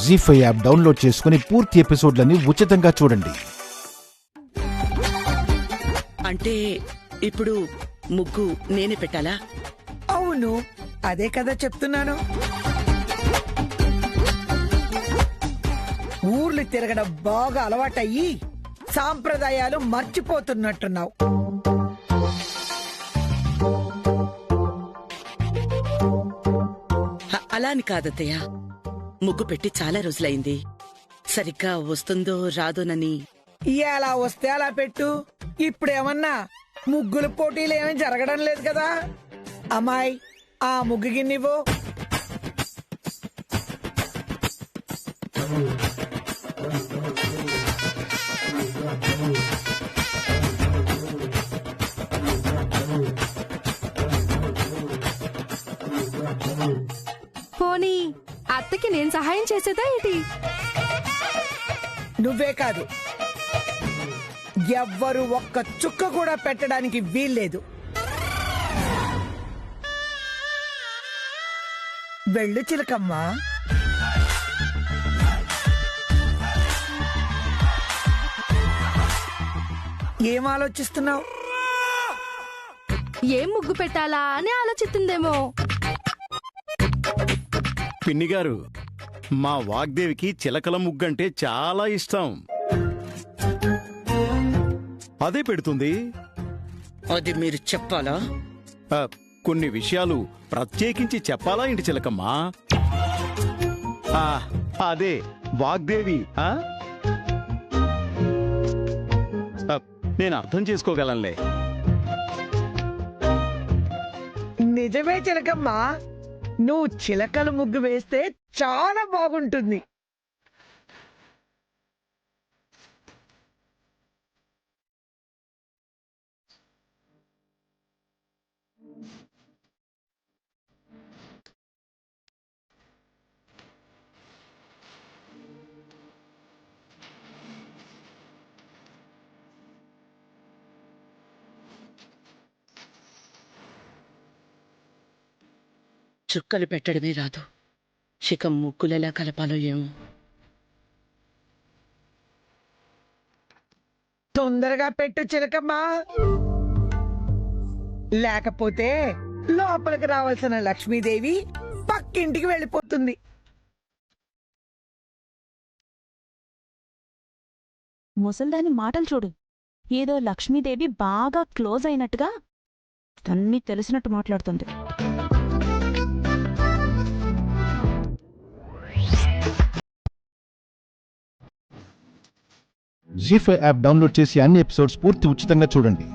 జీ5 app download చేసుకుని పూర్తి ఎపిసోడ్లని ఉచితంగా చూడండి. అంటే ఇప్పుడు ముగ్గు నేనే పెట్టాలా? అవును, అదే కదా చెప్తున్నాను. ఊర్లు తిరగడం బాగా అలవాటయ్యి సాంప్రదాయాలు మర్చిపోతున్నట్టున్నావు. అలా అని కాదత్తయ్య, ముగ్గు పెట్టి చాలా రోజులైంది. సరిగ్గా వస్తుందో రాదోనని. ఎలా వస్తే అలా పెట్టు. ఇప్పుడేమన్నా ముగ్గుల పోటీలు ఏమీ జరగడం లేదు కదా. అమ్మాయి, ఆ ముగ్గు గిన్నెవు. పోనీ అత్తకి నేను సహాయం చేసేదా ఏంటి? నువ్వే కాదు, ఎవ్వరు ఒక్క చుక్క కూడా పెట్టడానికి వీల్లేదు. వెళ్ళు చిలకమ్మా. ఏం ఆలోచిస్తున్నావు? ఏం ముగ్గు పెట్టాలా అని ఆలోచిస్తుందేమో. పిన్నిగారు, మా వాగ్దేవికి చిలకల ముగ్గంటే చాలా ఇష్టం. అదే పెడుతుంది. అది మీరు చెప్పాలా? కొన్ని విషయాలు ప్రత్యేకించి చెప్పాలా ఇంటి చిలకమ్మా? అదే వాగ్దేవి. నేను అర్థం చేసుకోగలంలే. నిజమే చిలకమ్మా, నువ్వు చిలకల ముగ్గు వేస్తే చాలా బాగుంటుంది. చుక్కలు పెట్టడమే రాదు, శిఖం ముగ్గులెలా కలపాలో ఏమో. తొందరగా పెట్టు చిలకమ్మా, లేకపోతే లోపలికి రావాల్సిన లక్ష్మీదేవి పక్కింటికి వెళ్ళిపోతుంది. ముసల్దాని మాటలు చూడు, ఏదో లక్ష్మీదేవి బాగా క్లోజ్ అయినట్టుగా అన్నీ తెలిసినట్టు మాట్లాడుతుంది. జీ5 యాప్ డౌన్లోడ్ చేసి అన్ని ఎపిసోడ్స్ పూర్తి ఉచితంగా చూడండి.